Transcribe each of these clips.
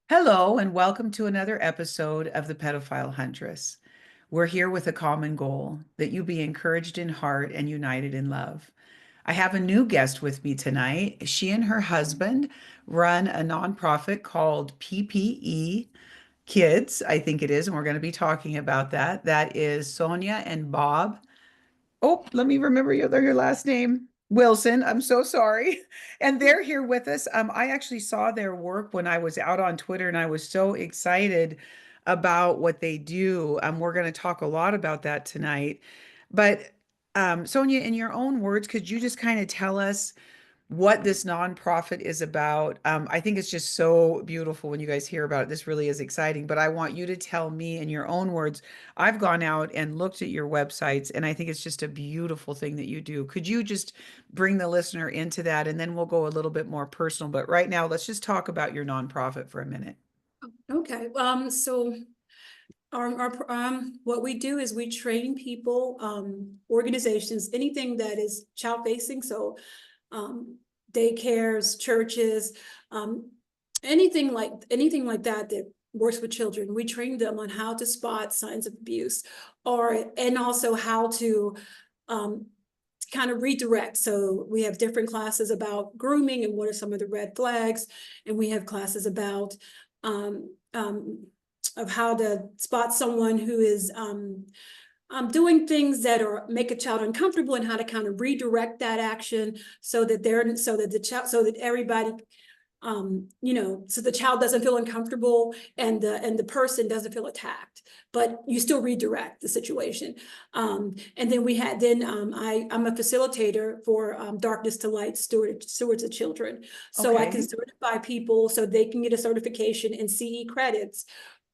Hello, and welcome to another episode of the Pedophile Huntress. We're here with a common goal that you be encouraged in heart and united in love. I have a new guest with me tonight. She and her husband run a nonprofit called PPE Kids, I think it is, and we're going to be talking about that. That is Sonia and Bob. Oh, let me remember your last name. Wilson. I'm so sorry. And they're here with us. I actually saw their work when I was out on Twitter and I was so excited about what they do. We're going to talk a lot about that tonight. But Sonia, in your own words, could you just kind of tell us what this nonprofit is about? I think it's just so beautiful when you guys hear about it. This really is exciting, but I want you to tell me in your own words. I've gone out and looked at your websites, and I think it's just a beautiful thing that you do. Could you just bring the listener into that, and then we'll go a little bit more personal. But right now, let's just talk about your nonprofit for a minute. Okay, so what we do is we train people, organizations, anything that is child facing. So, daycares, churches, um, anything like that that works with children. We train them on how to spot signs of abuse, and also how to um, kind of redirect. So we have different classes about grooming and what are some of the red flags, and we have classes about um, um, of how to spot someone who is doing things that are make a child uncomfortable, and how to kind of redirect that action so that everybody so the child doesn't feel uncomfortable, and the person doesn't feel attacked, but you still redirect the situation. And then I'm a facilitator for Darkness to Light stewards of children. So I can Okay. certify people so they can get a certification and CE credits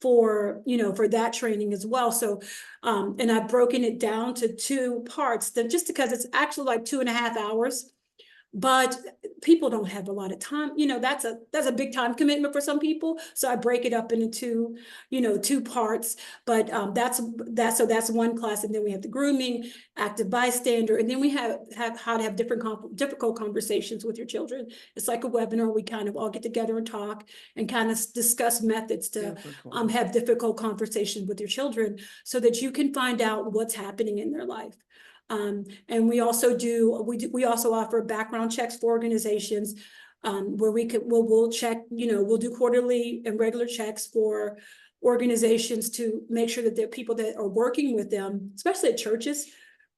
for that training as well. So and I've broken it down to two parts, that just because it's actually like 2.5 hours, but people don't have a lot of time. That's a big time commitment for some people, so I break it up into two parts. But that's one class, and then we have the grooming, active bystander, and then we have how to have difficult conversations with your children. It's like a webinar. We kind of all get together and talk and kind of discuss methods to Super cool. have difficult conversations with your children, so that you can find out what's happening in their life. And we also offer background checks for organizations, where we'll check, we'll do quarterly and regular checks for organizations to make sure that they're people that are working with them, especially at churches.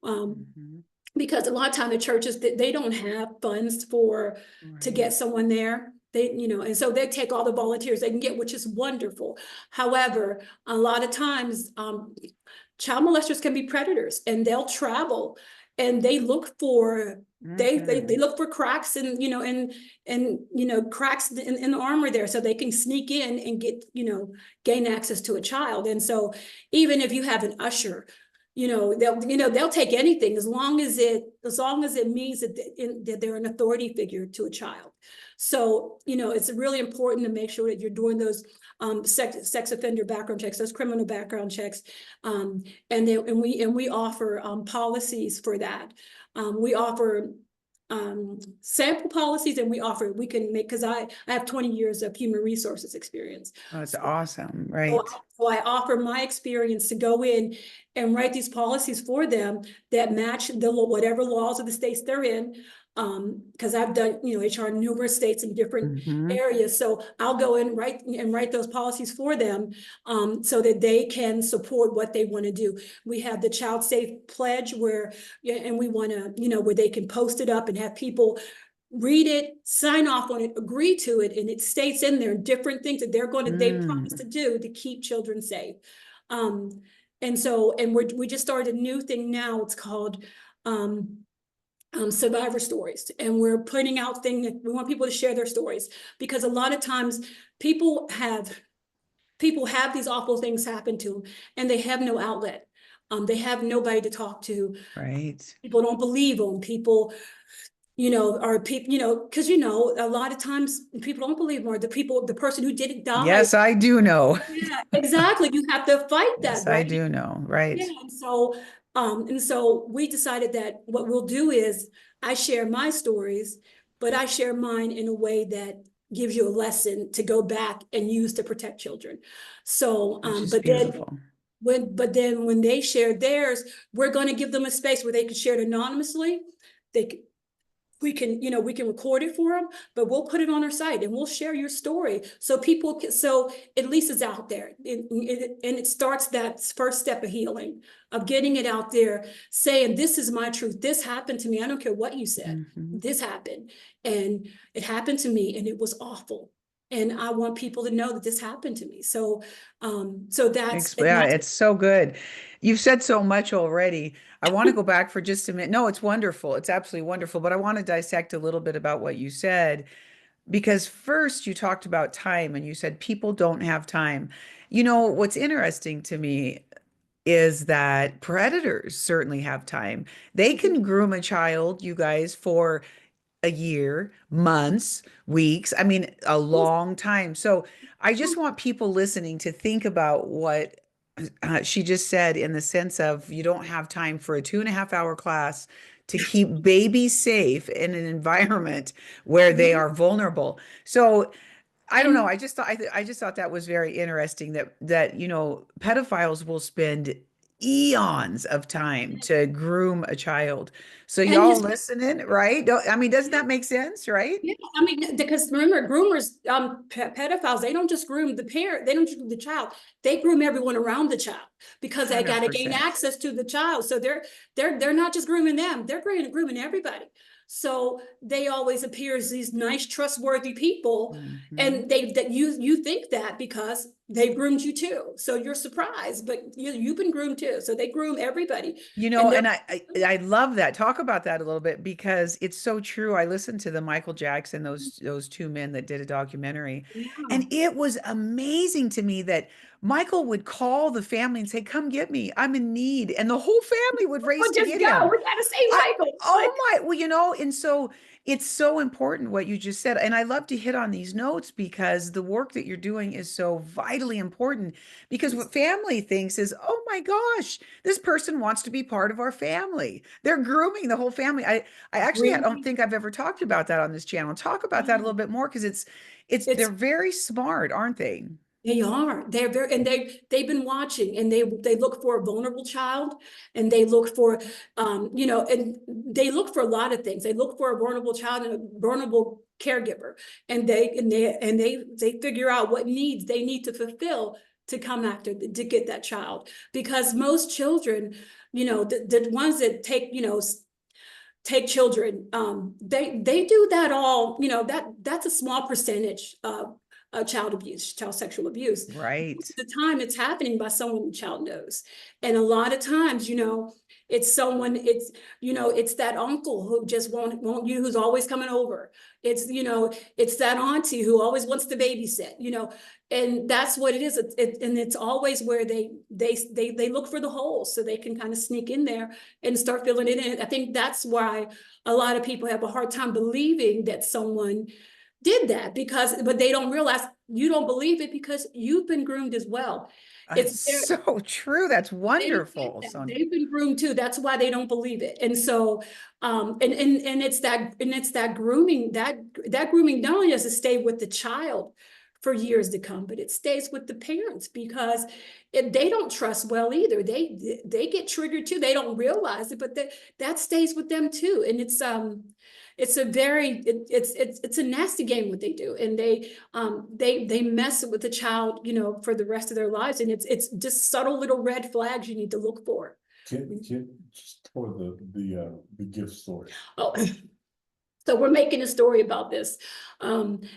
Mhm. Because a lot of time the churches, they don't have funds to get Right. someone there. And so they take all the volunteers they can get, which is wonderful. However, a lot of times, child molesters can be predators, and they'll travel, and they look for they Mhm. look for cracks, and cracks in the armor there, so they can sneak in and gain access to a child. And so even if you have an usher, they'll take anything, as long as it means that they're an authority figure to a child. So it's really important to make sure that you're doing those sex offender background checks, those criminal background checks, and we offer policies for that. We offer sample policies, and we can make, because I have 20 years of human resources experience. Oh, that's So awesome. so Right. I offer my experience to go in and write these policies for them that match whatever laws of the states they're in. Because I've done, HR in numerous states in different Hmm. areas. So I'll go in write those policies for them, so that they can support what they want to do. We have the Child Safe Pledge, where, yeah, and we want to, where they can post it up and have people read it, sign off on it, agree to it, and it states in there different things that they promise to Mm. do to keep children safe. Um, and we just started a new thing now. It's called survivor stories, and we're putting out things. We want people to share their stories, because a lot of times people have these awful things happen to them, and they have no outlet. They have nobody to talk to. Right. People don't believe them. People are people, because a lot of times people don't believe more. The person who did it died. Yes, I do know. Yeah, exactly. You have to fight that, Yes, I right? do know. Yeah. Right. And so we decided that what we'll do is I share my stories, but I share mine in a way that gives you a lesson to go back and use to protect children. So, Which is beautiful. when they share theirs, we're going to give them a space where they can share it anonymously. They we can record it for them, but we'll put it on our site and we'll share your story so people can, so at least it's out there. And it starts that first step of healing, of getting it out there, saying, this is my truth. This happened to me. I don't care what you said. Mm-hmm. This happened, and it happened to me, and it was awful. And I want people to know that this happened to me. So, that's, and Yeah, that's, it's so good. You've said so much already. I want to go back for just a minute. No, it's wonderful. It's absolutely wonderful. But I want to dissect a little bit about what you said, because first you talked about time and you said people don't have time. You know, what's interesting to me is that predators certainly have time. They can groom a child, you guys, for a year, months, weeks, I mean, a long time. So I just want people listening to think about what she just said, in the sense of you don't have time for a 2.5 hour class to keep babies safe in an environment where they yeah. are vulnerable. So I don't know. And I just thought that was very interesting that pedophiles will spend eons of time to groom a child. So and y'all his listening, right? I mean, doesn't that make sense, right? Yeah, I mean, because remember, groomers, pedophiles, they don't just groom the parent, they don't just groom the child, they groom everyone around the child because they got to gain 100%. access to the child. So they're not just grooming them, they're grooming everybody. So they always appear as these nice, trustworthy people, Hmm. and you think that because they've groomed you too. So you're surprised, but you've been groomed too. So they groom everybody, and they're And I love that. Talk about that a little bit, because it's so true. I listened to the Michael Jackson, those two men that did a documentary, yeah. and it was amazing to me that Michael would call the family and say, "Come get me. I'm in need." And the whole family would race Well, to just get go. him. We gotta save I, Michael. Like, oh my, well, and so it's so important what you just said. And I love to hit on these notes because the work that you're doing is so vitally important. Because what family thinks is, oh my gosh, this person wants to be part of our family. They're grooming the whole family. I actually don't grooming. think I've ever talked about that on this channel. Talk about that a little bit more, because they're It's very smart, aren't they? They are. They're very, and they've been watching, and they look for a vulnerable child, and they look for, and they look for a lot of things. They look for a vulnerable child and a vulnerable caregiver, and they figure out what needs they need to fulfill to come after to get that child. Because most children, the ones that take children, they do that all, that's a small percentage of child abuse, child sexual abuse. Right. Most of the time it's happening by someone the child knows. And a lot of times, it's someone, it's that uncle who just won't you, who's always coming over. It's that auntie who always wants to babysit, and that's what it is. And it's always where they look for the holes so they can kind of sneak in there and start filling it in. I think that's why a lot of people have a hard time believing that someone did that, but they don't realize, you don't believe it because you've been groomed as well. It's It's their, so true. That's they don't get wonderful, that. Sonia. They've been groomed too. That's why they don't believe it. And so, it's that grooming, that grooming not only does it stay with the child for years to come, but it stays with the parents because they don't trust well either. They get triggered too. They don't realize it, but that stays with them too. And it's a nasty game what they do, and they mess with the child, for the rest of their lives, and it's just subtle little red flags you need to look for. Just for the gift story. Oh, so we're making a story about this, and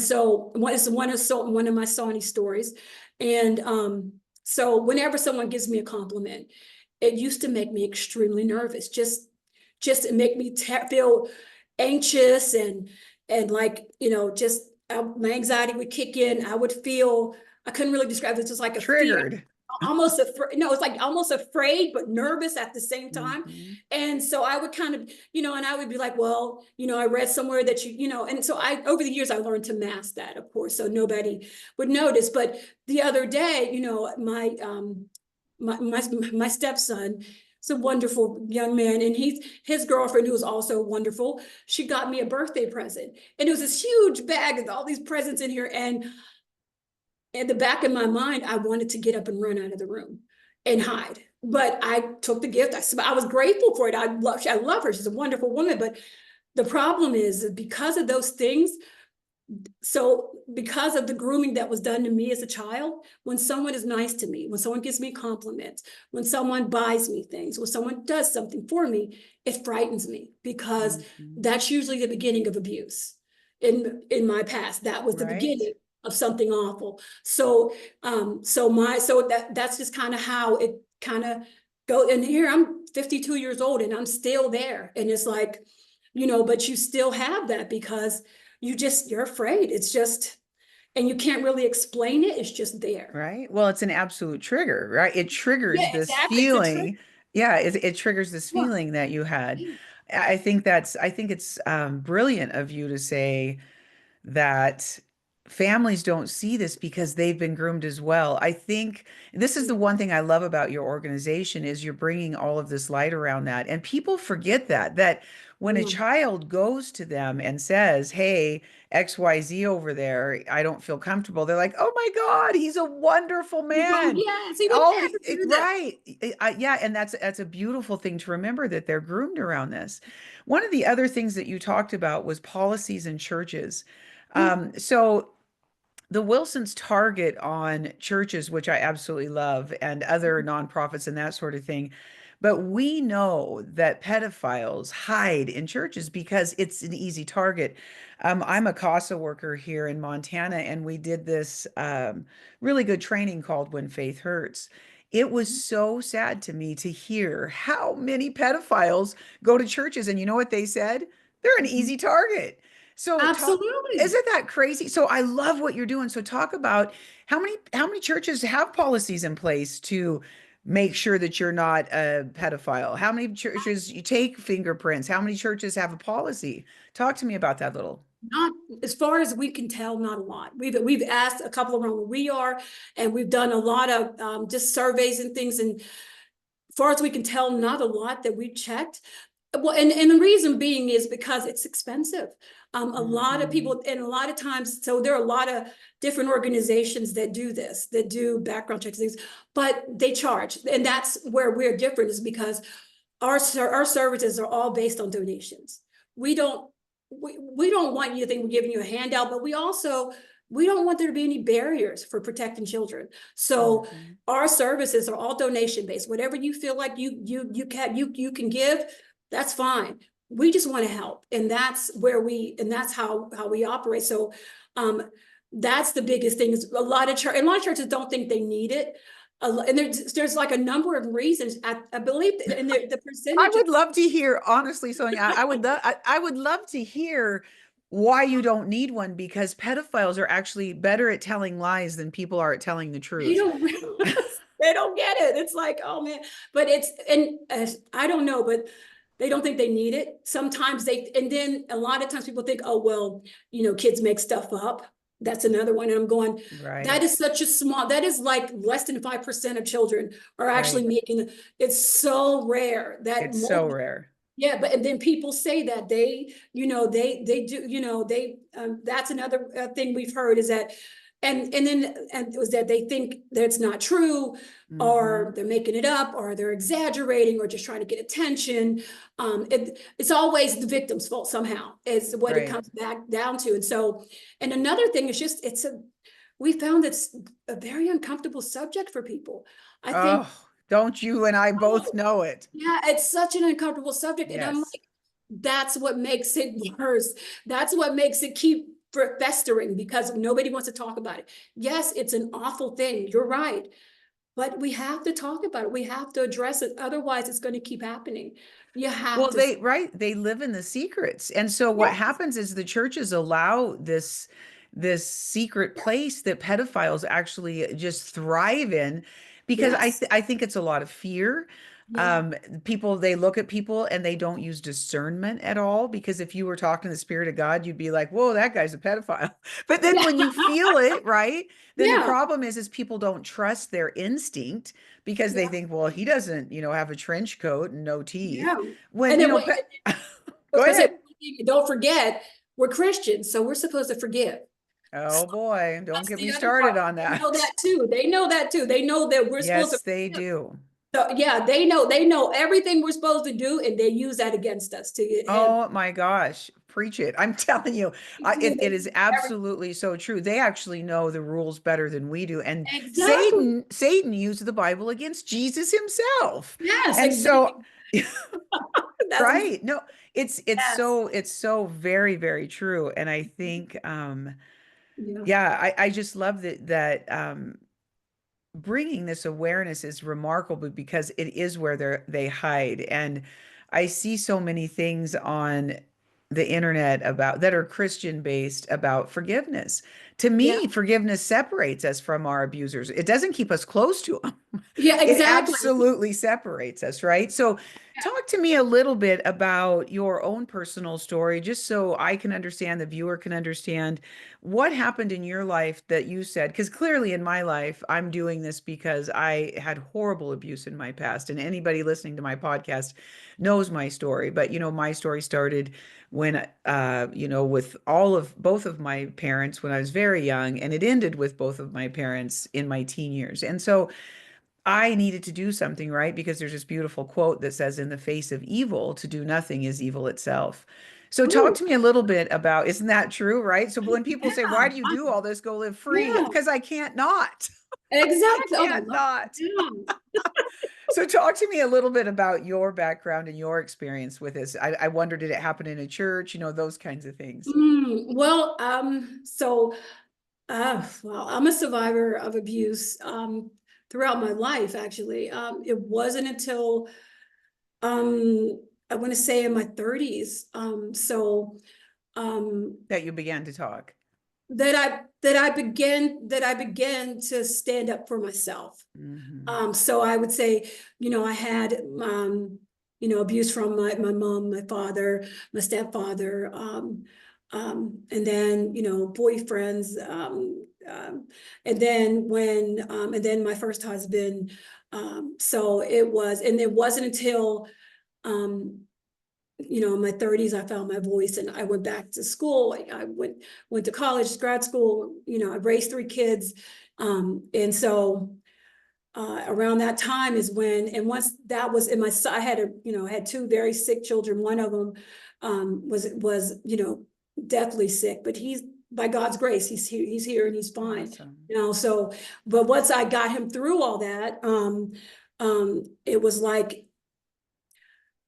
so one is one of my Sonni stories, and so whenever someone gives me a compliment, it used to make me extremely nervous, just to make me feel anxious and like, just my anxiety would kick in. I couldn't really describe it. It's just like a fear, Triggered. almost afraid. No, it's like almost afraid, but nervous at the same time. Hmm. And so I would kind of, and I would be like, well, I read somewhere that and so over the years, I learned to mask that, of course, so nobody would notice. But the other day, my stepson He's a wonderful young man, and his girlfriend, who is also wonderful, she got me a birthday present, and it was this huge bag with all these presents in here. And in the back of my mind, I wanted to get up and run out of the room and hide. But I took the gift. I was grateful for it. I love her. She's a wonderful woman. But the problem is because of those things, so because of the grooming that was done to me as a child, when someone is nice to me, when someone gives me compliments, when someone buys me things, when someone does something for me, it frightens me, because that's usually the beginning of abuse. In my past, that was the beginning of something awful. So that's just kind of how it kind of go. And here I'm 52 years old and I'm still there. And it's like, but you still have that because you're afraid. It's just, and you can't really explain it. It's just there. Right. Well, it's an absolute trigger, right? It triggers Yeah, this exactly. It's a trick. feeling. Yeah, it triggers this Yeah. feeling that you had. Yeah. I think it's brilliant of you to say that families don't see this because they've been groomed as well. I think this is the one thing I love about your organization is you're bringing all of this light around that. And people forget that when a Yeah. child goes to them and says, "Hey, XYZ over there, I don't feel comfortable." They're like, "Oh my God, he's a wonderful man." Yes, he would Oh, never do that. right. Yeah, and that's a beautiful thing to remember that they're groomed around this. One of the other things that you talked about was policies in churches. Yeah. So the Wilsons target on churches, which I absolutely love, and other nonprofits and that sort of thing. But we know that pedophiles hide in churches because it's an easy target. I'm a CASA worker here in Montana, and we did this really good training called When Faith Hurts. It was so sad to me to hear how many pedophiles go to churches, and you know what they said? They're an Mhm. easy target. So talk, Absolutely. isn't that crazy? So I love what you're doing. So talk about how many churches have policies in place to make sure that you're not a pedophile? How many churches you take fingerprints? How many churches have a policy? Talk to me about that little. Not as far as we can tell, not a lot. We've asked a couple around where we are, and we've done a lot of just surveys and things. And as far as we can tell, not a lot that we've checked. Well, and the reason being is because it's expensive. A lot of Mhm. people, and a lot of times, so there are a lot of different organizations that do this, that do background checks, things, but they charge. And that's where we're different, is because our services are all based on donations. We don't we don't want you to think we're giving you a handout, but we don't want there to be any barriers for protecting children. So Mhm. our services are all donation based. Whatever you feel like you can give, that's fine. We just want to help, and that's how we operate. So um that's the biggest thing. Is a lot of churches don't think they need it. And there's like a number of reasons. I believe in the I percentage of would love to hear, honestly, Sonia, I would love to hear why you don't need one because pedophiles are actually better at telling lies than people are at telling the they truth. don't realize, they don't get it. It's like, oh man, but it's, and I don't know, but they don't think they need it. Sometimes and then a lot of times people think, oh, well, kids make stuff up. That's another one. And I'm going, that Right, is that is like less than 5% of children are actually right. making, it's so rare that It's so rare. yeah, but and then people say that they do, that's another thing we've heard is that, and it was that they think that it's not true, or Hmm. they're making it up, or they're exaggerating, or just trying to get attention. It's always the victim's fault somehow, is what it Right. comes back down to. And so, and another thing is just we found it's a very uncomfortable subject for people. I think. Oh, don't you and I both Oh, know it? yeah, it's such an uncomfortable subject. And I'm Yes. like, that's what makes it worse. That's what makes it keep festering, because nobody wants to talk about it. Yes, it's an awful thing. You're right. But we have to talk about it. We have to address it. Otherwise, it's going to keep happening. You have Well, to. they live in the secrets. And so what Yes. happens is the churches allow this secret place that pedophiles actually just thrive in because Yes. I think it's a lot of fear. Yeah. People, they look at people and they don't use discernment at all, because if you were talking to the Spirit of God, you'd be like, whoa, that guy's a pedophile. But then Yeah. when you feel it, right, then the Yeah. problem is people don't trust their instinct, because they Yeah. think, well, he doesn't, have a trench coat and no teeth. Yeah. When, And then what I was go gonna say, ahead. don't forget, we're Christians, so we're supposed to forgive. Oh boy, don't That's get me the other part. started on They know that. that too. They know that too. They know that we're supposed to Yes, they forgive. do. So yeah, they know everything we're supposed to do, and they use that against us to have Oh my gosh, preach it. I'm telling you, it is absolutely so true. They actually know the rules better than we do. And exactly. Satan used the Bible against Jesus himself. Yes, And exactly. so, That's right. No, yes. it's so very, very true. And I think Yeah. yeah, I just love that bringing this awareness is remarkable, because it is where they hide. And I see so many things on the internet about that are Christian based about forgiveness. To Yeah. me, forgiveness separates us from our abusers. It doesn't keep us close to them. Yeah, It exactly. absolutely separates us, right? So Yeah. talk to me a little bit about your own personal story, just so I can understand, the viewer can understand what happened in your life that you said, because clearly in my life, I'm doing this because I had horrible abuse in my past. And anybody listening to my podcast knows my story. But, my story started when, with both of my parents when I was very young, and it ended with both of my parents in my teen years. And so I needed to do something, right? Because there's this beautiful quote that says, in the face of evil, to do nothing is evil itself. So talk Ooh, to me a little bit about, isn't that true, right? So when people say, why yeah. do you do all this? Go live free. Yeah. Because I can't not. I Exactly. Oh my can't God. not. Yeah. So talk to me a little bit about your background and your experience with this. I wonder, did it happen in a church? Those kinds of things. Well, well, I'm a survivor of abuse throughout my life, actually. It wasn't until I want to say in my 30s, um, That you began to talk. that I began to stand up for myself. Hmm. So I would say, I had abuse from my mom, my father, my stepfather, and then boyfriends, and then my first husband. So it wasn't until um, in my 30s, I found my voice and I went back to school. I went to college, grad school. I raised 3 kids, and so around that time is when, and once that was in my, I had I had 2 very sick children. One of them was deathly sick, but he's, by God's grace, he's here and he's fine. Awesome. So, but once I got him through all that, it was like,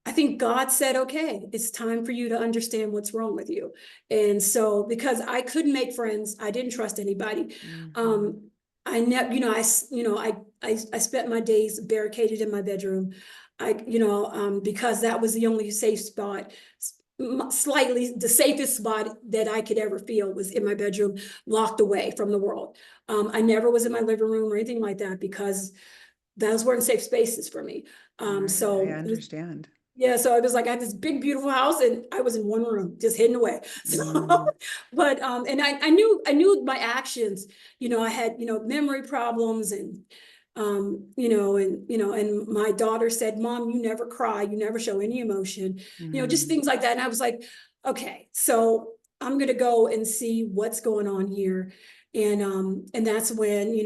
I think God said, okay, it's time for you to understand what's wrong with you. And so, because I couldn't make friends, I didn't trust anybody. Hmm. Um, I never, I spent my days barricaded in my bedroom. Because that was the only safe spot, slightly the safest spot that I could ever feel was in my bedroom, locked away from the world. I never was in my living room or anything like that, because those weren't safe spaces for me. Right. I So understand. yeah, so it was like I had this big, beautiful house, and I was in one room, just hidden away. So, Mm, but and I knew my actions. I had memory problems, and and my daughter said, "Mom, you never cry, you never show any emotion," just mhm, things like that. And I was like, okay, so I'm gonna go and see what's going on here, and that's when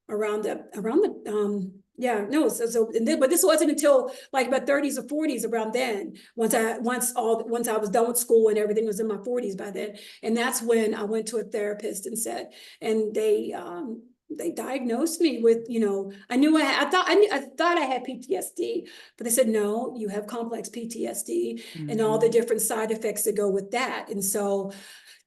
around the yeah, no, but this wasn't until like my 30s or 40s, around then, once I was done with school and everything, was in my 40s by then. And that's when I went to a therapist and said, and they diagnosed me with, I knew I thought I had PTSD, but they said, no, you have complex PTSD and all the mhm, different side effects that go with that. And so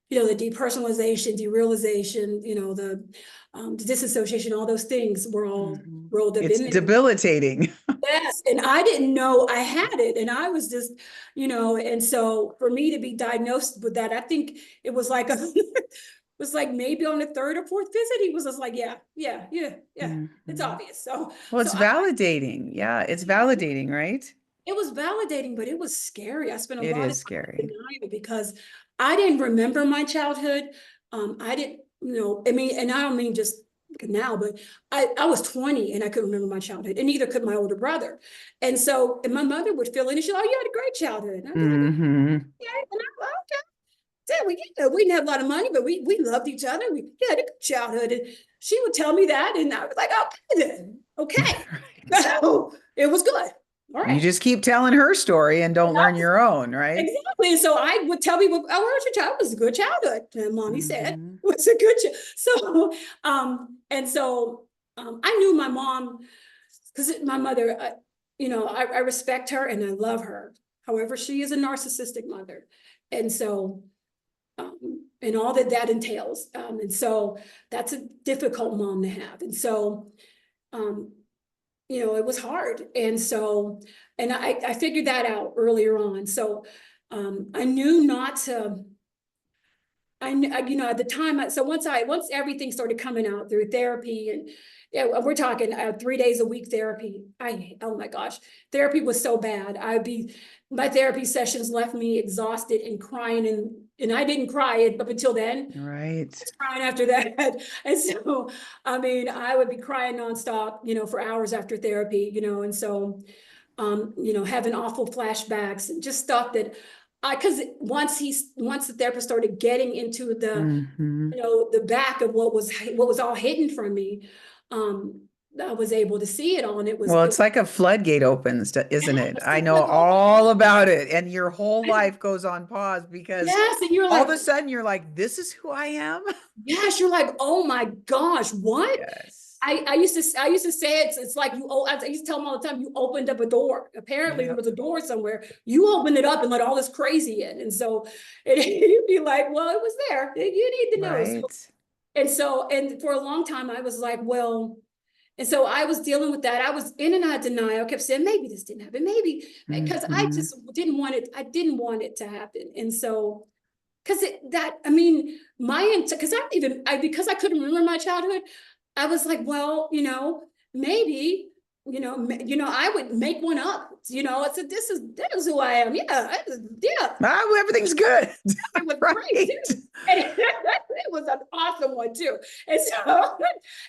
the depersonalization, derealization, the disassociation, all those things were all mhm. rolled up It's in there. debilitating. Yes, and I didn't know I had it, and I was just, and so for me to be diagnosed with that, I think it was like a was like maybe on the third or fourth visit, he was just like, yeah, it's Mhm. obvious. So, Well, it's validating. Yeah, it's validating, right? it was validating, but it was scary. I spent a It lot of is time scary. in denial because I didn't remember my childhood. I didn't, I mean, and I don't mean just now, but I was 20 and I couldn't remember my childhood, and neither could my older brother. And so, and my mother would fill in and she'd, oh, you had a great childhood. And I'd be like, Hmm. yeah, and I'm like, okay. Yeah, we didn't have a lot of money, but we loved each other. We had a good childhood. And she would tell me that, and I was like, okay, then, okay. Right. So it was good. All You right. just keep telling her story and don't learn your own, right? Exactly. And so I would tell people, oh, where's your child? It was a good childhood. And mommy said, it Hmm. was a good child. So, and so I knew my mom, because my mother, I respect her and I love her. However, she is a narcissistic mother. And so, and all that that entails. And so that's a difficult mom to have. And so, um, it was hard. And so, and I figured that out earlier on. So I knew not to, at the time, so once everything started coming out through therapy, and yeah, we're talking 3 days a week therapy. Oh my gosh, therapy was so bad. My therapy sessions left me exhausted and crying, and I didn't cry up until then. Right. I was crying after that. And so, I mean, I would be crying nonstop, for hours after therapy, and so, having awful flashbacks and just stuff that because once the therapist started getting into Hmm. the back of what was all hidden from me, um, I was able to see it all, and Well, it's like a floodgate opens, isn't it? yes, I it's know like, oh my all God. about it. And your whole life goes on pause because Yes, and you're all like, of a sudden you're like, this is who I am. yes, you're like, oh my gosh, what? Yes. I used to say it's like I used to tell them all the time, you opened up a door. Apparently there Yep. was a door somewhere. You opened it up and let all this crazy in. And so you'd be like, well, it was there. You need to know. Right. And for a long time I was like, well, and so I was dealing with that. I was in and out of denial. I kept saying, maybe this didn't happen. Maybe because I Hmm. just didn't want it. I didn't want it to happen. And so because I mean, because I couldn't remember my childhood, I was like, well, maybe, I would make one up. I said, this is who I am. Yeah, yeah, Ah, everything's good. it was great Right. too, and it was an awesome one too. And so,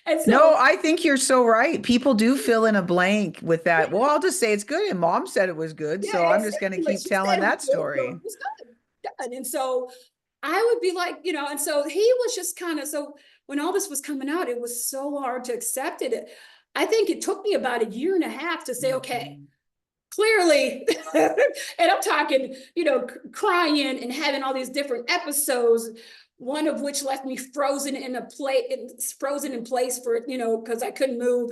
and No, so, I think you're so right. People do fill in a blank with that. Well, I'll just say it's good. And mom said it was good. yeah, So I'm just going to exactly. Like keep she telling said, it was that good. So story. it was good, done. And so I would be like, and so he was just kind of, so when all this was coming out, it was so hard to accept it. I think it took me about 1.5 years to say, okay, Mhm. clearly, and I'm talking, crying and having all these different episodes, one of which left me frozen in place for, because I couldn't move.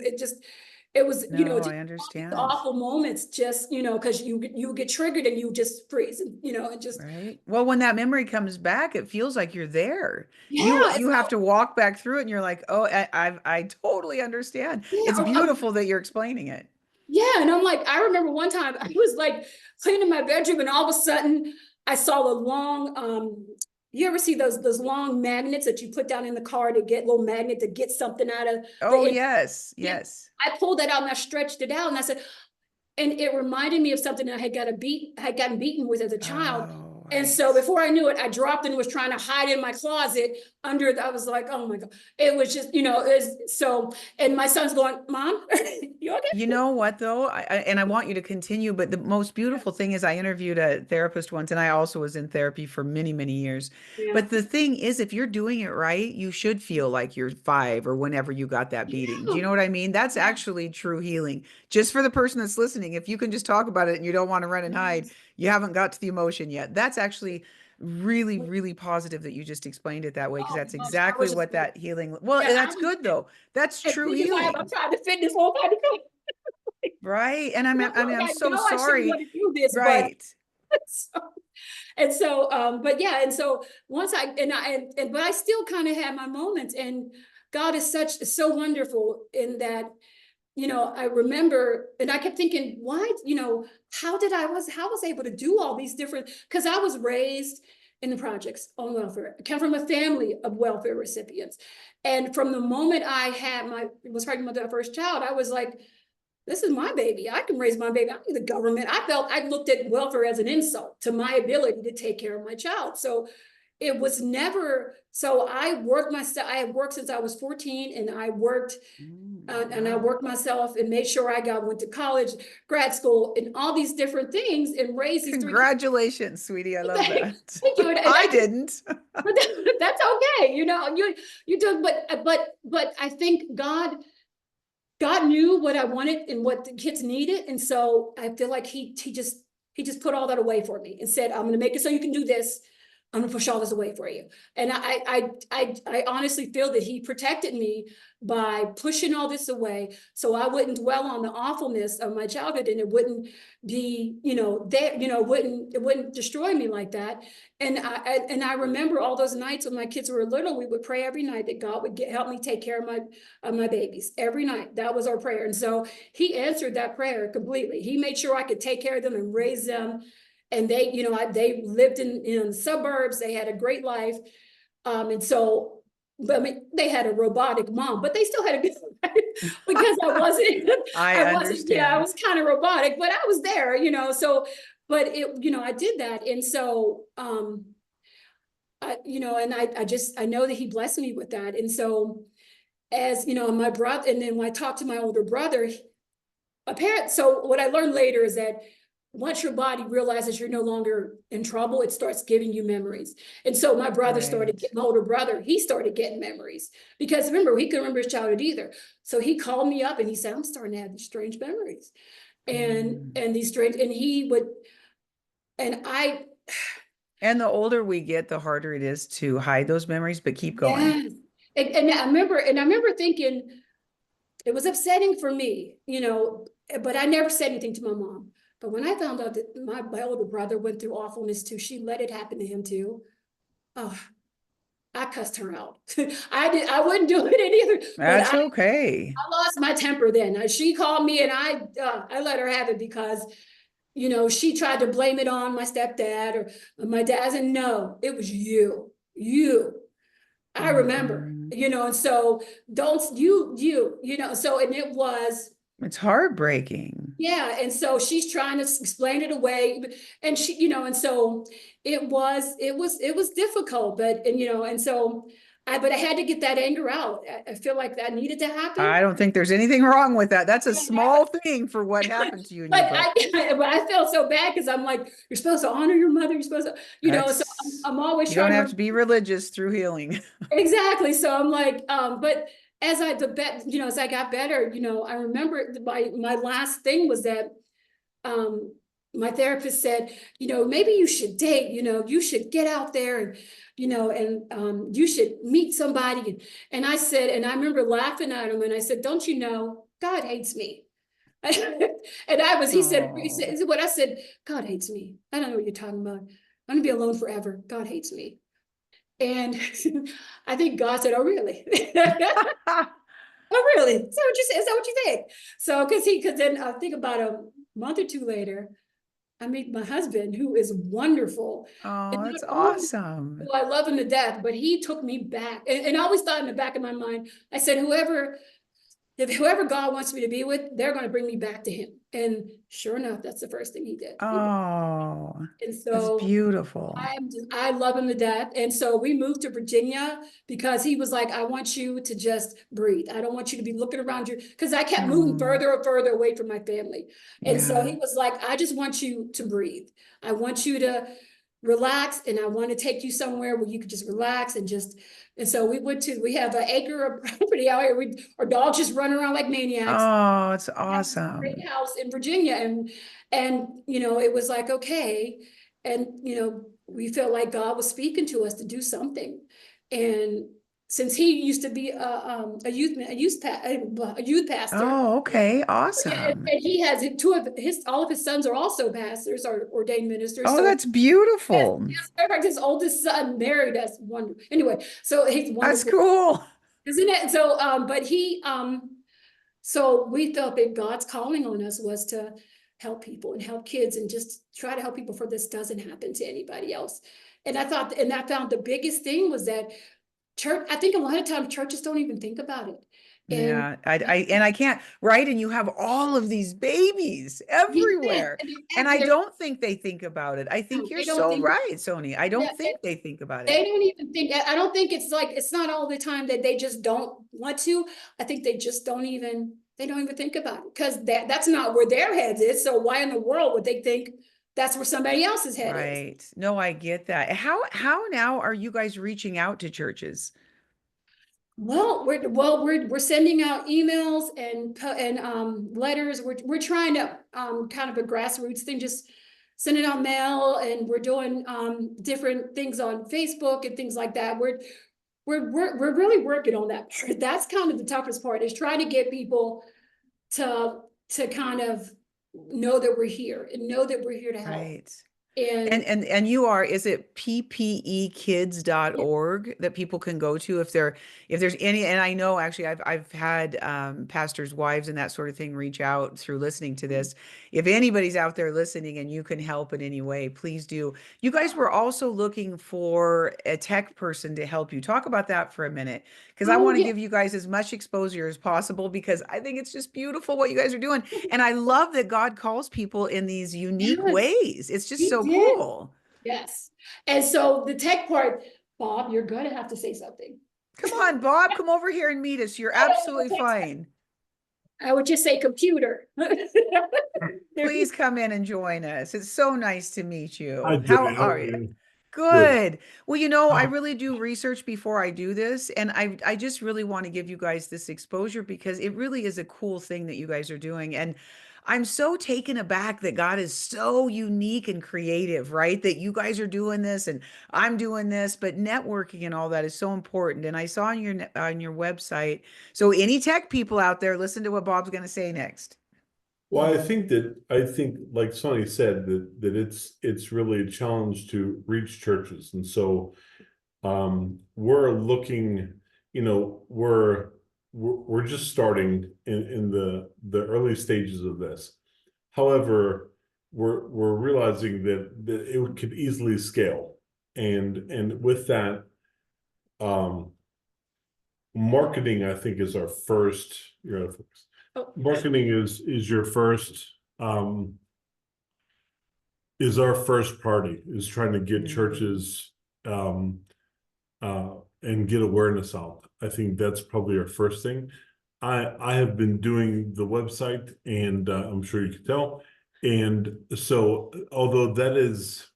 It was, No, just I all these understand. awful moments, just, because you get triggered and you just freeze, and, and just, Right. Well, when that memory comes back, it feels like you're there. You yeah, it's you have to walk back through it and you're like, oh, I totally understand. yeah, It's beautiful that you're explaining it. yeah, and I'm like, I remember one time I was like cleaning my bedroom, and all of a sudden I saw a long, you ever see those long magnets that you put down in the car to get little magnet to get something out of Oh, the, yes. yeah, Yes. I pulled that out and I stretched it out and I said, and it reminded me of something I had gotten beaten with as a child. Oh, And right. so before I knew it, I dropped and was trying to hide in my closet under I was like, oh my God. It was just, so, and my son's going, Mom, you okay? You know what though? And I want you to continue, but the most beautiful thing is I interviewed a therapist once, and I also was in therapy for many, many years. Yeah. But the thing is, if you're doing it right, you should feel like you're 5 or whenever you got that beating. Do Yeah. you know what I mean? That's Yeah. actually true healing. Just for the person that's listening, if you can just talk about it and you don't want to run and hide, Yes. you haven't got to the emotion yet. That's actually really, really positive that you just explained it that way, because Oh that's my gosh, I exactly was just what like, that healing. Well, yeah, I that's was, good though. That's and true because I'm healing. trying to fit this whole kind of thing. Right. And And I'm I'm like, I so know I shouldn't sorry. want to do this, but Right. so, and so, but yeah, and so once but I still kind of had my moments, and God is so wonderful in that, I remember, and I kept thinking, why, how was I able to do all these different, because I was raised in the projects on welfare. I come from a family of welfare recipients. And from the moment I was pregnant with my first child, I was like, this is my baby. I can raise my baby. I don't need the government. I looked at welfare as an insult to my ability to take care of my child. So it was never, so I have worked since I was 14, and I worked myself and made sure went to college, grad school, and all these different things, and raised these three. Congratulations, sweetie. I love that. Thank you. And I didn't. But that's okay. You do, but I think God knew what I wanted and what the kids needed. And so I feel like he just put all that away for me and said, I'm going to make it so you can do this. I'm gonna push all this away for you. And I honestly feel that he protected me by pushing all this away, so I wouldn't dwell on the awfulness of my childhood, and it wouldn't be, it wouldn't destroy me like that. And I remember all those nights when my kids were little, we would pray every night that God would help me take care of my babies every night. That was our prayer. And so he answered that prayer completely. He made sure I could take care of them and raise them. And they, they lived in the suburbs. They had a great life. And so, but I mean, they had a robotic mom, but they still had a good life because I wasn't, I was kind of robotic, but I was there, so, but I did that. And so, I know that he blessed me with that. And so, as my brother, and then when I talked to my older brother, so what I learned later is that once your body realizes you're no longer in trouble, it starts giving you memories. And so my brother my older brother, he started getting memories, because remember, he couldn't remember his childhood either. So he called me up and he said, I'm starting to have these strange memories. And these strange, and he would, and the older we get, the harder it is to hide those memories, but keep going. Yes. And I remember thinking it was upsetting for me, but I never said anything to my mom. But when I found out that my older brother went through awfulness too, she let it happen to him too. Oh, I cussed her out. I wouldn't do it either. That's okay. I lost my temper then. She called me and I let her have it, because, she tried to blame it on my stepdad or my dad. I said, no, it was you. I remember, and so so, and it was, it's heartbreaking. Yeah. And so she's trying to explain it away, and she, and so it was difficult, but, and so but I had to get that anger out. I feel like that needed to happen. I don't think there's anything wrong with that. That's a small thing for what happened to you. But I felt so bad, because I'm like, you're supposed to honor your mother. You're supposed to, so I'm always trying. You don't have to be religious through healing. Exactly. So I'm like, but as I got better, I remember my last thing was that, my therapist said, maybe you should date, you should get out there and, and you should meet somebody. And I said, and I remember laughing at him, and I said, don't you know, God hates me. And he said, what I said, God hates me. I don't know what you're talking about. I'm gonna be alone forever. God hates me. And I think God said, oh, really? Oh, really? Is that what you think? So, because then I think about a month or two later, I meet my husband, who is wonderful. Oh, that's awesome. I love him to death, but he took me back. And I always thought in the back of my mind, I said, whoever God wants me to be with, they're going to bring me back to him. And sure enough, that's the first thing he did. Oh, and so that's beautiful. I love him to death. And so we moved to Virginia, because he was like, I want you to just breathe. I don't want you to be looking around you, because I kept moving further and further away from my family. And so he was like, I just want you to breathe. I want you to relax, and I want to take you somewhere where you could just relax and just. And so we have an acre of property out here. Our dogs just run around like maniacs. Oh, it's awesome. Great house in Virginia. And it was like, okay. And, we felt like God was speaking to us to do something. And since he used to be a youth pastor. Oh, okay. Awesome. And he has all of his sons are also pastors or ordained ministers. Oh, so that's beautiful. His oldest son married us. Wonderful. Anyway, so he's wonderful. That's cool. Isn't it? So, but so we felt that God's calling on us was to help people and help kids, and just try to help people before this doesn't happen to anybody else. And I found the biggest thing was that church, I think a lot of times churches don't even think about it. And Yeah, and I can't, right? And you have all of these babies yes, everywhere. and And I don't think they think about it. I think you're they don't so think, right, Sony. I yeah, don't think they think about it. they don't even think, I don't think it's like, it's not all the time that they just don't want to. I think they just they don't even think about it because that's not where their heads is. So why in the world would they think that's where somebody else's head is? Right. No, I get that. How now are you guys reaching out to churches? We're sending out emails and letters. We're trying to kind of a grassroots thing, just sending out mail, and we're doing different things on Facebook and things like that. We're really working on that part. That's kind of the toughest part, is trying to get people to kind of know that we're here and know that we're here to help. Right. And And you are, is it ppekids.org that people can go to if there's any, and I know actually I've had pastors' wives and that sort of thing reach out through listening to this. If anybody's out there listening and you can help in any way, please do. You guys were also looking for a tech person to help you. Talk about that for a minute, because I oh want to yeah, give you guys as much exposure as possible because I think it's just beautiful what you guys are doing. And I love that God calls people in these unique yes, ways. It's just he so did. cool. Yes. And so the tech part, Bob, you're gonna have to say something. Come on, Bob, come over here and meet us. You're I don't know absolutely tech stuff. fine. I would just say computer. Please come in and join us. It's so nice to meet Hi, you. How Jenny, how are are you? you? Good. Good. Well, you know, I Um, really do research before I do this, and I just really want to give you guys this exposure because it really is a cool thing that you guys are doing. And I'm so taken aback that God is so unique and creative, right? That you guys are doing this and I'm doing this, but networking and all that is so important. And I saw on on your website. So any tech people out there, listen to what Bob's going to say next. well, I think like Sonny said that it's really a challenge to reach churches, and so we're looking, we're just starting in the early stages of this. However, we're realizing that it could easily scale, and with that, um, marketing I think is our first. You're gonna focus. Oh, Marketing is your first is our first party, is trying to get Mhm. churches um and get awareness out. I think that's probably our first thing. I have been doing the website, and I'm sure you can tell. And so although that is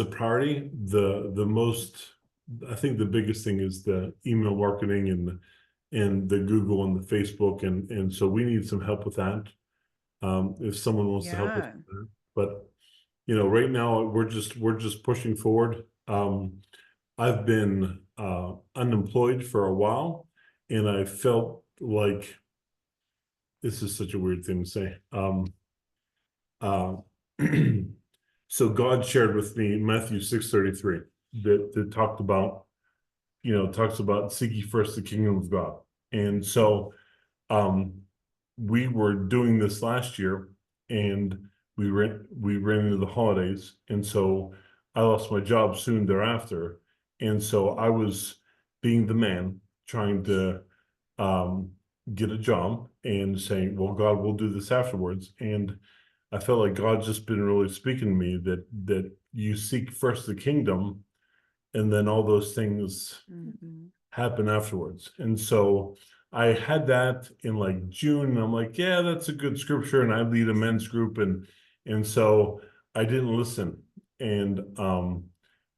a priority, the most, I think the biggest thing is the email marketing and the Google and the Facebook, and so we need some help with that. If someone wants to help us Yeah. with that. But right now we're just pushing forward. I've been unemployed for a while, and I felt like this is such a weird thing to say. Uh, so God shared with me Matthew 6:33 that talks about seek ye first the kingdom of God. And so um, we were doing this last year, and we ran into the holidays, and so I lost my job soon thereafter, and so I was being the man trying to um, get a job and saying, "Well, God, we'll do this afterwards." And I felt like God's just been really speaking to me that you seek first the kingdom, and then all those things Mhm. happen afterwards. And so I had that in like June, and I'm like, yeah, that's a good scripture. And I lead a men's group, and so I didn't listen.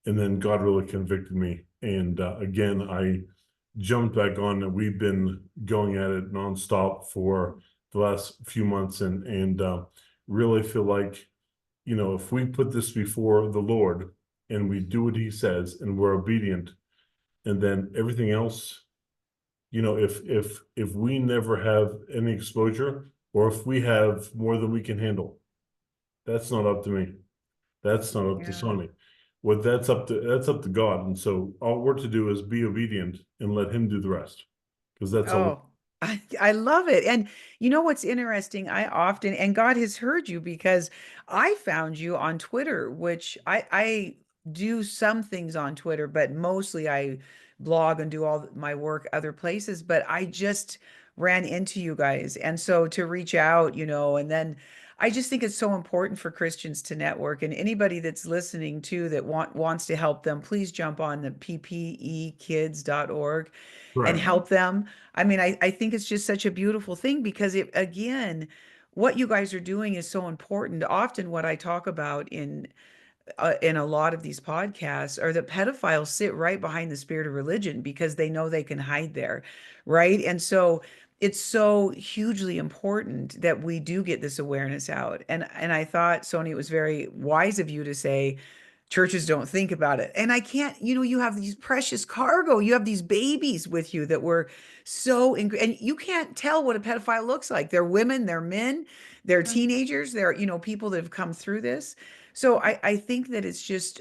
And then God really convicted me. And again, I jumped back on, and we've been going at it nonstop for the last few months, and really feel like, if we put this before the Lord and we do what he says and we're obedient, and then everything else, if we never have any exposure, or if we have more than we can handle, that's not up to me. That's not up to Yeah. Sonny. What that's up to God. And so all we're to do is be obedient and let him do the rest. Because that's all. Oh, I love it. And you know what's interesting? I often, and God has heard you because I found you on Twitter, which I do some things on Twitter, but mostly I blog and do all my work other places. But I just ran into you guys. And so to reach out, and then I just think it's so important for Christians to network. And anybody that's listening too that wants to help them, please jump on the ppekids.org and Correct. help them. I mean, I think it's just such a beautiful thing because it, again, what you guys are doing is so important. Often what I talk about in a lot of these podcasts are that pedophiles sit right behind the spirit of religion because they know they can hide there, right? And so it's so hugely important that we do get this awareness out. And I thought, Sony, it was very wise of you to say churches don't think about it. And I can't, you have these precious cargo, you have these babies with you that were and you can't tell what a pedophile looks like. They're women, they're men, they're teenagers, they're, people that have come through this. So I think that it's just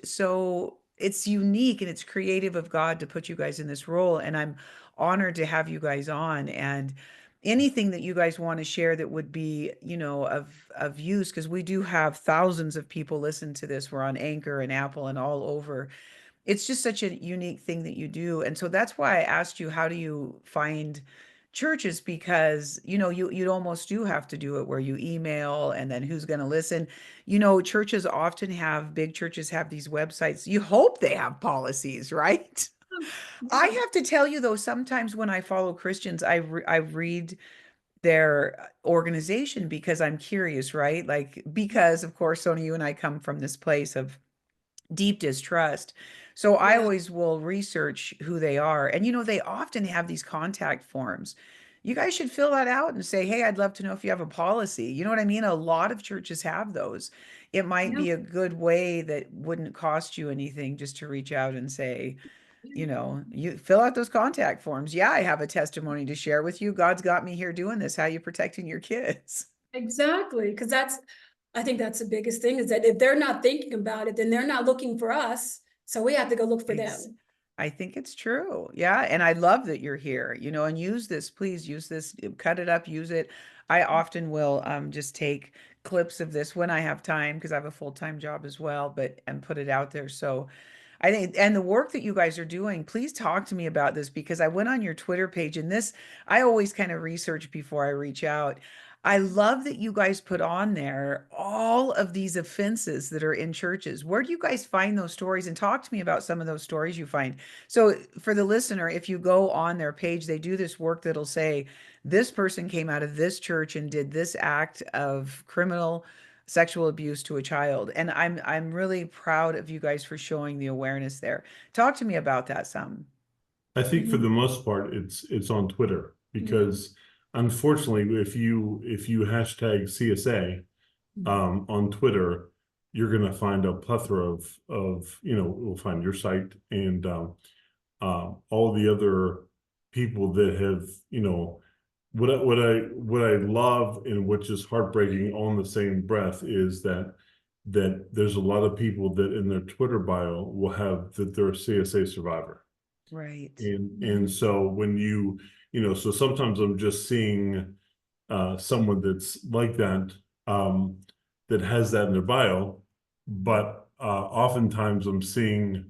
it's unique and it's creative of God to put you guys in this role. And I'm honored to have you guys on. And anything that you guys want to share that would be, of use, because we do have thousands of people listen to this. We're on Anchor and Apple and all over. It's just such a unique thing that you do. And so that's why I asked you, how do you find churches? Because, you'd almost do have to do it where you email and then who's going to listen. Churches often big churches have these websites. You hope they have policies, right? I Yeah. have to tell you though, sometimes when I follow Christians, I read their organization because I'm curious, right? Like, because of course, Sony, you and I come from this place of deep distrust. So I Yeah. always will research who they are. And they often have these contact forms. You guys should fill that out and say, hey, I'd love to know if you have a policy. You know what I mean? A lot of churches have those. It might Yeah. be a good way that wouldn't cost you anything just to reach out and say, you fill out those contact forms. Yeah, I have a testimony to share with you. God's got me here doing this. How you protecting your kids? Exactly. Because I think that's the biggest thing, is that if they're not thinking about it, then they're not looking for us. So we have to go look for Ex- them. I think it's true. Yeah. And I love that you're here, and use this, please use this, cut it up, use it. I often will just take clips of this when I have time because I have a full-time job as well, and put it out there. So I think, and the work that you guys are doing, please talk to me about this because I went on your Twitter page and I always kind of research before I reach out. I love that you guys put on there all of these offenses that are in churches. Where do you guys find those stories? And talk to me about some of those stories you find. So, for the listener, if you go on their page, they do this work that'll say, this person came out of this church and did this act of criminal sexual abuse to a child. And I'm really proud of you guys for showing the awareness there. Talk to me about that some. I think for Mhm. the most part, it's on Twitter Yeah. because unfortunately, if you hashtag CSA Mhm. on Twitter, you're gonna find a plethora of we'll find your site and all the other people that have what I love and which is heartbreaking all in the same breath is that there's a lot of people that in their Twitter bio will have that they're a CSA survivor. Right. And so when so sometimes I'm just seeing someone that's like that, that has that in their bio, but oftentimes I'm seeing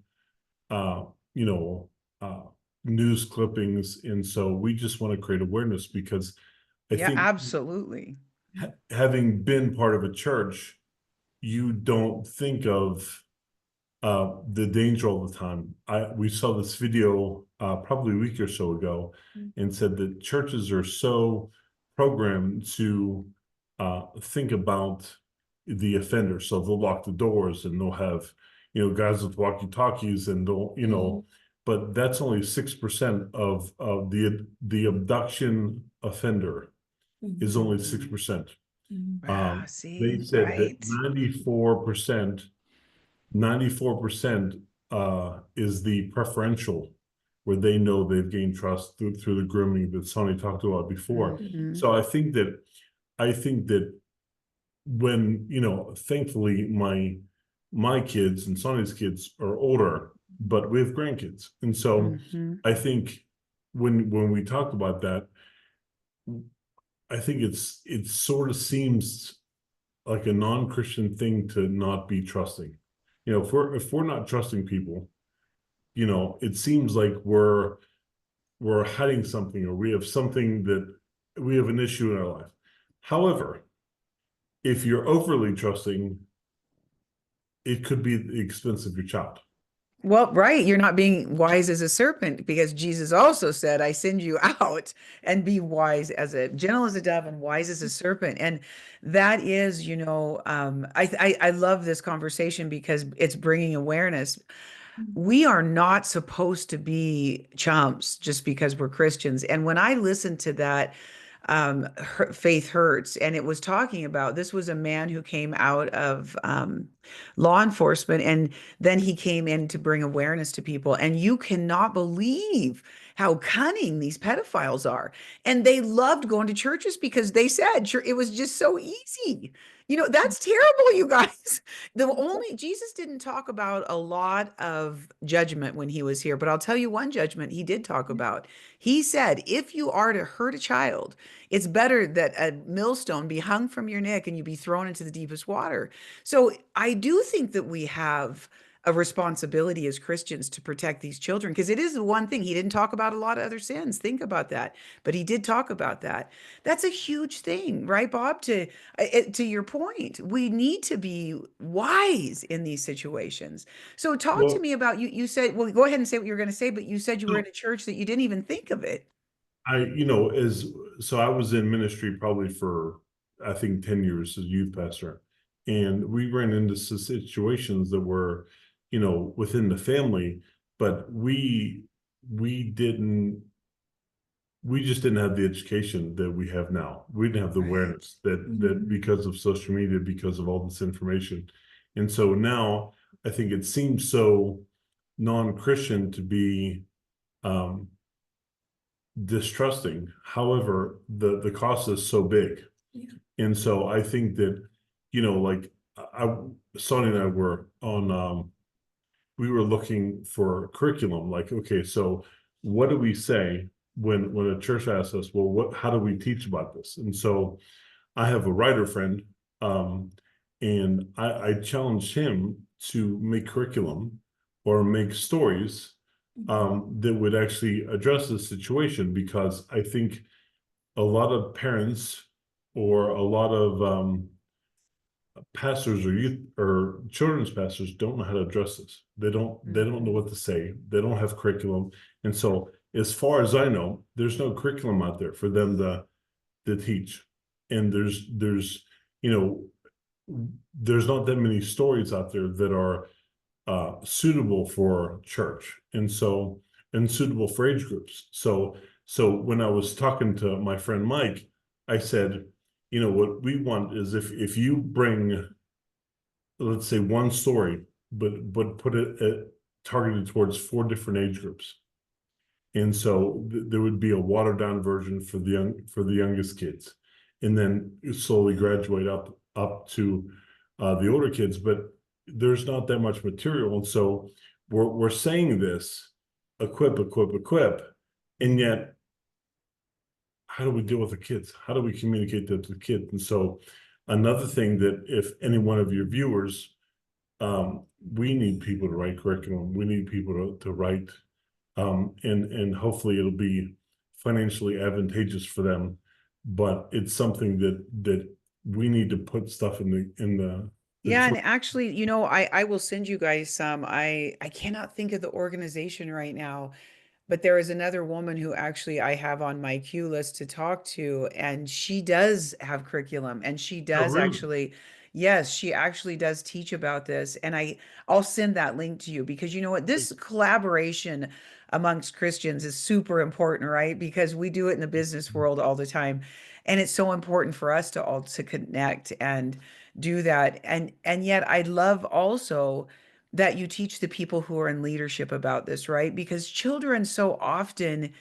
uh, you know, uh, news clippings, and so we just want to create awareness because I Yeah, think absolutely. having been part of a church, you don't think of the danger all the time. We saw this video probably a week or so ago and said that churches are so programmed to think about the offender. So they'll lock the doors and they'll have, guys with walkie-talkies and Mhm. but that's only 6% of the abduction offender is only Mhm. 6%. Mhm. Wow, They see, said that right. 94% is the preferential, where they know they've gained trust through the grooming that Sonny talked about before. Hmm. So I think that when, thankfully my kids and Sonny's kids are older, but we have grandkids. And so Hmm. I think when we talk about that, I think it sort of seems like a non-Christian thing to not be trusting. if we're not trusting people, it seems like we're hiding something, or we have an issue in our life. However, if you're overly trusting, it could be the expense of your child. Well, right. You're not being wise as a serpent because Jesus also said, I send you out and be wise as a gentle as a dove and wise as a serpent. And that is, I love this conversation because it's bringing awareness. We are not supposed to be chumps just because we're Christians. And when I listened to that, Faith Hurts, and it was talking about this was a man who came out of law enforcement, and then he came in to bring awareness to people. And you cannot believe how cunning these pedophiles are. And they loved going to churches because they said it was just so easy. That's terrible, you guys. The only Jesus didn't talk about a lot of judgment when he was here, but I'll tell you one judgment he did talk about. He said, if you are to hurt a child, it's better that a millstone be hung from your neck and you be thrown into the deepest water. So I do think that we have a responsibility as Christians to protect these children because it is the one thing he didn't talk about a lot of other sins. Think about that. But he did talk about that. That's a huge thing, right, Bob? To your point, we need to be wise in these situations. So talk to Well, me about you said, well, go ahead and say what you were going to say, but you said you were in a church that you didn't even think of it. I, as so I was in ministry probably for, I think, 10 years as youth pastor. And we ran into situations that were, within the family, but we didn't we just didn't have the education that we have now. We didn't have the Right. awareness that because of social media, because of all this information. And so now I think it seems so non-Christian to be um distrusting. However, the cost is so big. Yeah. And so I think that, like I Sonny and I were on we were looking for curriculum, like, okay, so what do we say when a church asks us, well, how do we teach about this? And so I have a writer friend, um, and I challenged him to make curriculum or make stories that would actually address this situation, because I think a lot of parents or a lot of pastors or youth or children's pastors don't know how to address this. They don't know what to say. They don't have curriculum. And so as far as I know, there's no curriculum out there for them to teach. And you there's not that many stories out there that are suitable for church, and suitable for age groups. So when I was talking to my friend Mike, I said, what we want is if you bring, let's say, one story, but put it targeted towards 4 different age groups. And so there would be a watered down version for the youngest kids, and then slowly graduate up to the older kids. But there's not that much material, and so we're saying this, equip, and yet how do we deal with the kids? How do we communicate that to the kids? And so another thing that if any one of your viewers, we need people to write curriculum. We need people to write, and hopefully it'll be financially advantageous for them. But it's something that we need to put stuff in the Yeah, and church. actually, I will send you guys some. I cannot think of the organization right now, but there is another woman who actually I have on my queue list to talk to, and she does have curriculum, and she Oh, does really? actually, yes, she actually does teach about this. And I'll send that link to you because you know what? This collaboration amongst Christians is super important, right? Because we do it in the business world all the time. And it's so important for us to all to connect and do that. And yet I love also that you teach the people who are in leadership about this, right? Because children so often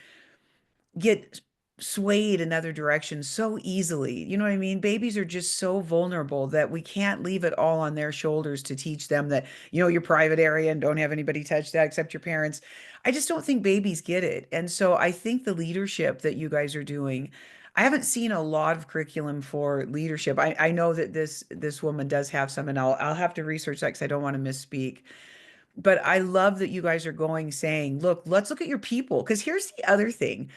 get swayed in other directions so easily. You know what I mean? Babies are just so vulnerable that we can't leave it all on their shoulders to teach them that, your private area and don't have anybody touch that except your parents. I just don't think babies get it. And so I think the leadership that you guys are doing, I haven't seen a lot of curriculum for leadership. I know that this woman does have some, and I'll have to research that because I don't want to misspeak. But I love that you guys are going saying, look, let's look at your people. Because here's the other thing.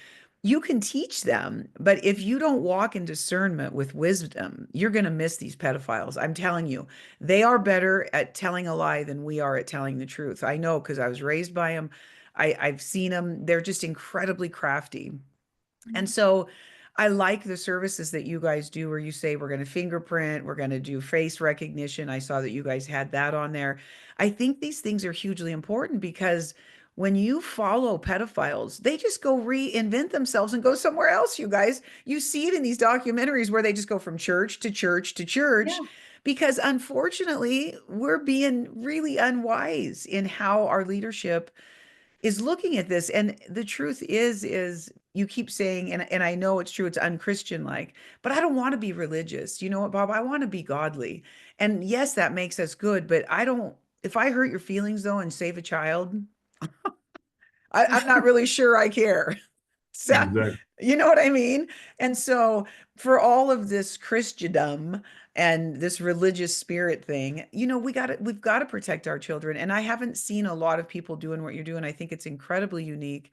You can teach them, but if you don't walk in discernment with wisdom, you're going to miss these pedophiles. I'm telling you, they are better at telling a lie than we are at telling the truth. I know because I was raised by them. I've seen them. They're just incredibly crafty. And so I like the services that you guys do where you say we're going to fingerprint, we're going to do face recognition. I saw that you guys had that on there. I think these things are hugely important because when you follow pedophiles, they just go reinvent themselves and go somewhere else, you guys. You see it in these documentaries where they just go from church to church to church Yeah. because unfortunately, we're being really unwise in how our leadership is looking at this. And the truth is you keep saying, and I know it's true, it's unchristian like, but I don't want to be religious. You know what, Bob? I want to be godly. And yes, that makes us good, but I don't, if I hurt your feelings though and save a child, I'm not really sure I care. So, Exactly. you know what I mean? And so, for all of this Christendom and this religious spirit thing, we've got to protect our children. And I haven't seen a lot of people doing what you're doing. I think it's incredibly unique.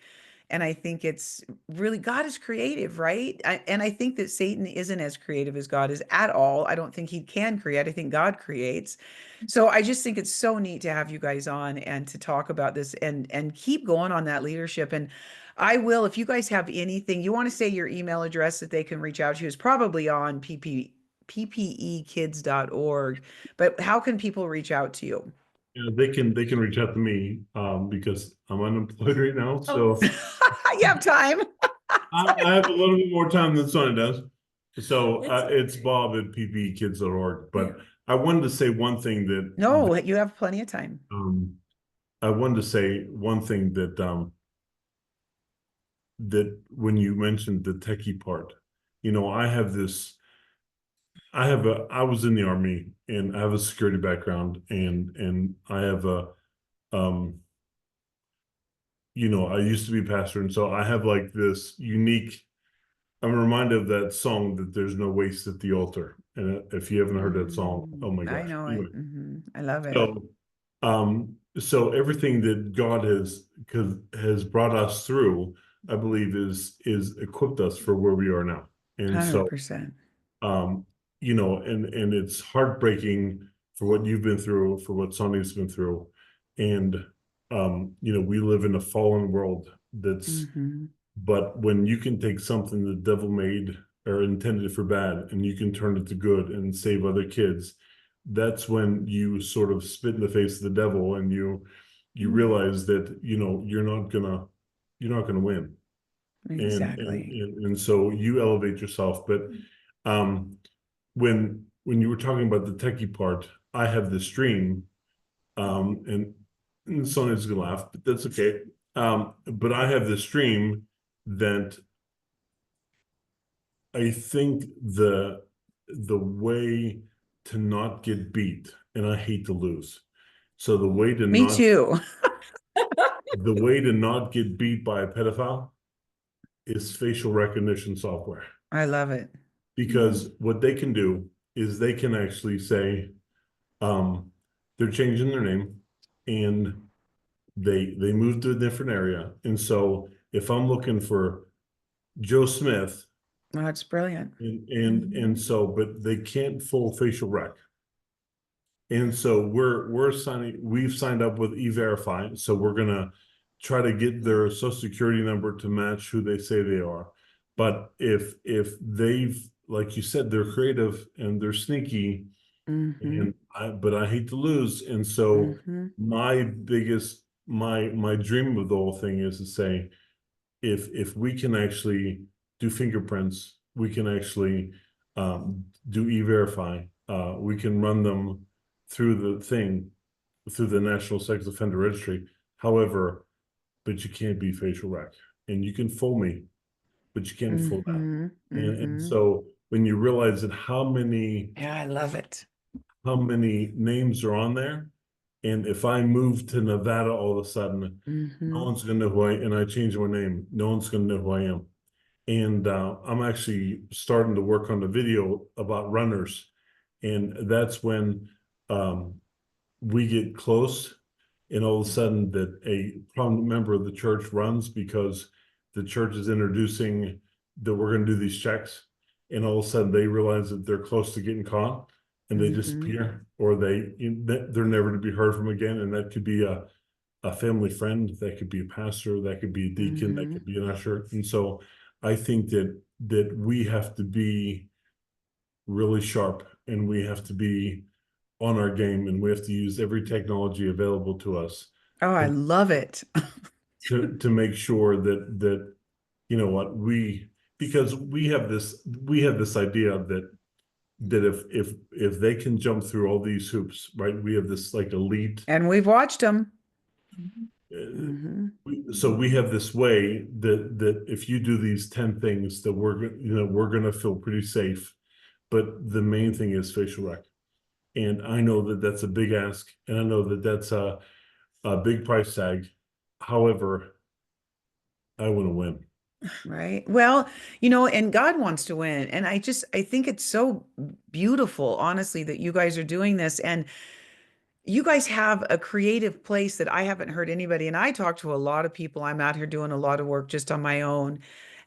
And I think it's really, God is creative, right? And I think that Satan isn't as creative as God is at all. I don't think he can create. I think God creates. So I just think it's so neat to have you guys on and to talk about this and keep going on that leadership. And I will, if you guys have anything, you want to say your email address that they can reach out to you is probably on ppekids.org. But how can people reach out to you? Yeah, they can reach out to me because I'm unemployed right now. Oh, So You have time. I have a little bit more time than Sonny does. So it's it's Bob at PPEkids.org. yeah. But I wanted to say one thing No, you have plenty of time. um I wanted to say one thing that when you mentioned the techie part, I was in the army and I have a security background and I have a um I used to be a pastor, and so I have like this unique. I'm reminded of that song that there's no waste at the altar. And if you haven't heard that song, oh my I gosh. know Anyway, it. I love it. so everything that God has brought us through, I believe is equipped us for where we are now. And so 100%. um, and it's heartbreaking for what you've been through, for what Sonny's been through. And we live in a fallen world Hmm. but when you can take something the devil made or intended for bad and you can turn it to good and save other kids, that's when you sort of spit in the face of the devil and you realize that you're not gonna win. And and Exactly. and, and so you elevate yourself. But um when you were talking about the techie part, I have this dream, and Sonia's gonna laugh, but that's okay. But I have this dream that I think the way to not get beat, and I hate to lose. So Me too. the way to not get beat by a pedophile is facial recognition software. I love it. Because what they can do is they can actually say, um, they're changing their name and they move to a different area. And so if I'm looking for Joe Smith, Well, that's brilliant. and so, but they can't full facial rec. And so we've signed up with E-Verify. So we're gonna try to get their social security number to match who they say they are. But if they've, like you said, they're creative and they're sneaky, Hmm. but I hate to lose. And so Hmm. my dream of the whole thing is to say, if we can actually do fingerprints, we can actually do E-Verify. We can run them through the National Sex Offender Registry. However, but you can't be facial rec, and you can fool me, but you can't fool that. Hmm. And Hmm. so when you realize that Yeah, I love it. how many names are on there, and if I move to Nevada all of a sudden, no Hmm. one's gonna know who I and I change my name, no one's gonna know who I am. And I'm actually starting to work on the video about runners. And that's when we get close, and all of a sudden that a prominent member of the church runs because the church is introducing that we're going to do these checks. And all of a sudden they realize that they're close to getting caught, and they disappear, or they're never to be heard from again. And that could be a family friend, that could be a pastor, that could be a deacon, that could be an usher. And so I think that we have to be really sharp, and we have to be on our game, and we have to use every technology available to us Oh, I love it. to make sure that you know what because we have this idea that if they can jump through all these hoops, right? We have this like elite, And we've watched them. so we have this way that if you do these 10 things, that we're gonna feel pretty safe. But the main thing is facial rec. And I know that that's a big ask, and I know that that's a big price tag. However, I want to win. Right. Well, you know, and God wants to win. And I think it's so beautiful, honestly, that you guys are doing this. And you guys have a creative place that I haven't heard anybody. And I talk to a lot of people. I'm out here doing a lot of work just on my own.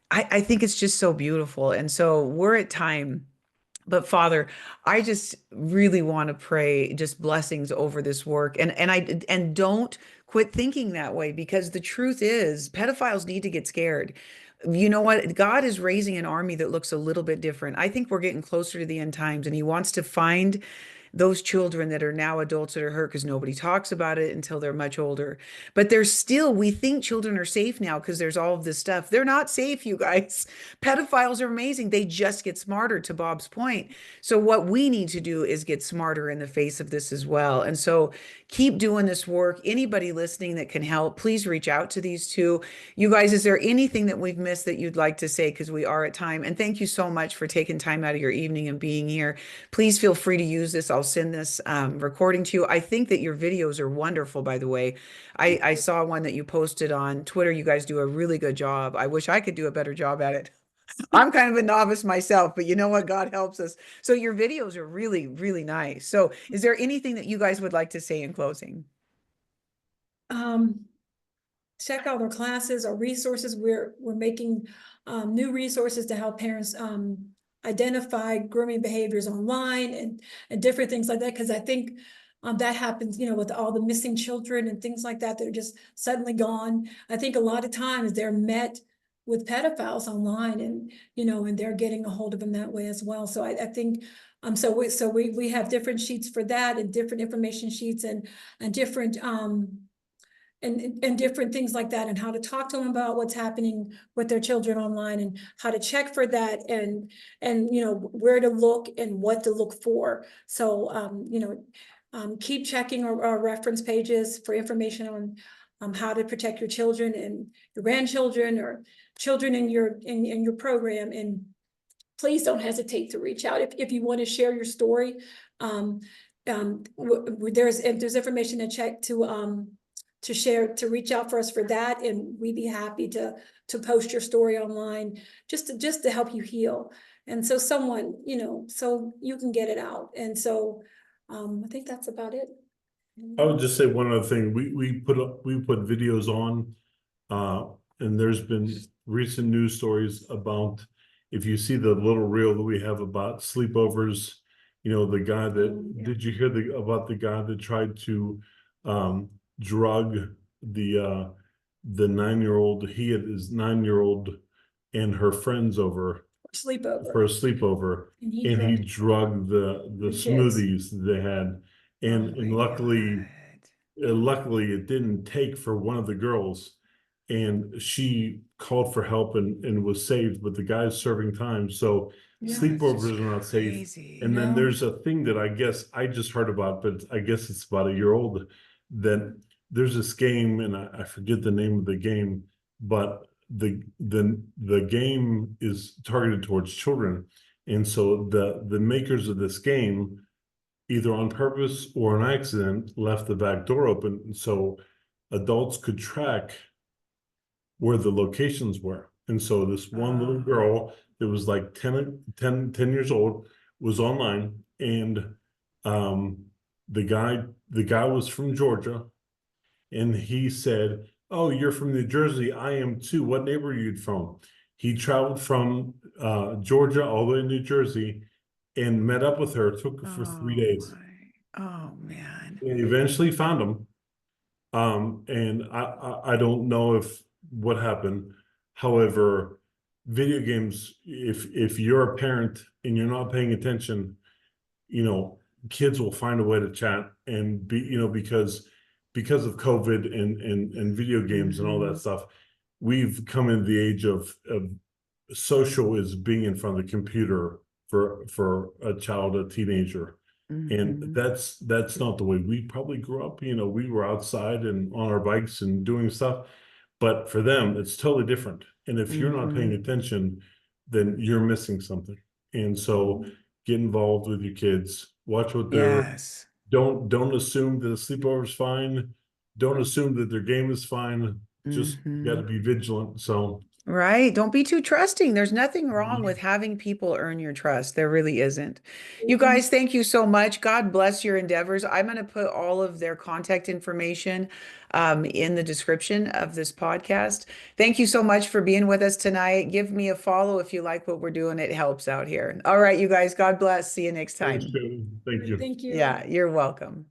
I think it's just so beautiful. And so we're at time. But Father, I just really want to pray just blessings over this work. And don't quit thinking that way, because the truth is pedophiles need to get scared. You know what? God is raising an army that looks a little bit different. I think we're getting closer to the end times, and he wants to find those children that are now adults that are hurt, because nobody talks about it until they're much older. But there's still, we think children are safe now because there's all of this stuff. They're not safe, you guys. Pedophiles are amazing. They just get smarter, to Bob's point. So what we need to do is get smarter in the face of this as well. And so keep doing this work. Anybody listening that can help, please reach out to these two. You guys, is there anything that we've missed that you'd like to say? Because we are at time. And thank you so much for taking time out of your evening and being here. Please feel free to use this. I'll send this recording to you. I think that your videos are wonderful, by the way. I saw one that you posted on Twitter. You guys do a really good job. I wish I could do a better job at it. I'm kind of a novice myself, but you know what? God helps us. So your videos are really, really nice. So is there anything that you guys would like to say in closing? Check out our classes, our resources. We're making new resources to help parents identify grooming behaviors online and different things like that. Because I think that happens, you know, with all the missing children and things like that that are just suddenly gone. I think a lot of times they're met with pedophiles online, and you know, and they're getting a hold of them that way as well. So I think so we have different sheets for that, and different information sheets, and different and different things like that, and how to talk to them about what's happening with their children online, and how to check for that, and you know, where to look and what to look for. So you know, keep checking our reference pages for information on how to protect your children and your grandchildren or children in your program. And please don't hesitate to reach out if you want to share your story. There's information to check to share, to reach out for us for that, and we'd be happy to post your story online just to help you heal, and so someone, you know, so you can get it out. And so I think that's about it. I would just say one other thing. We put videos on, and there's been recent news stories about, if you see the little reel that we have about sleepovers, you know, the guy that, did you hear about the guy that tried to drug the 9-year-old? He had his 9-year-old and her friends over for a sleepover, and he drugged the smoothies that they had. And luckily it didn't take for one of the girls, and she called for help and was saved, but the guy's serving time. So sleepovers are not safe. And then there's a thing that I guess I just heard about, but I guess it's about a year old, that there's this game, and I forget the name of the game, but the game is targeted towards children. And so the makers of this game, either on purpose or an accident, left the back door open so adults could track where the locations were. And so this one little Oh. girl that was like 10 years old was online, and um, the guy was from Georgia, and he said, "Oh, you're from New Jersey. I am too. What neighborhood are you from?" He traveled from Georgia all the way to New Jersey and met up with her. It took her for 3 days. Oh man. And eventually found him. And I don't know if what happened. However, video games, if you're a parent and you're not paying attention, you know, kids will find a way to chat and be, because of COVID and video games and all that stuff, we've come into the age of social is being in front of the computer for a child, a teenager. And Mhm. that's not the way we probably grew up. We were outside and on our bikes and doing stuff, but for them, it's totally different. And if you're not paying Mhm. attention, then you're missing something. And so get involved with your kids, watch what they're, Yes. don't assume that a sleepover is fine. Don't assume that their game is fine. Just got to Mhm. be vigilant. So Right. Don't be too trusting. There's nothing wrong with having people earn your trust. There really isn't. You Mhm. guys, thank you so much. God bless your endeavors. I'm going to put all of their contact information in the description of this podcast. Thank you so much for being with us tonight. Give me a follow if you like what we're doing. It helps out here. All right, you guys, God bless. See you next thanks, time. Joe. Thank Great, you. thank you. Yeah, you're welcome.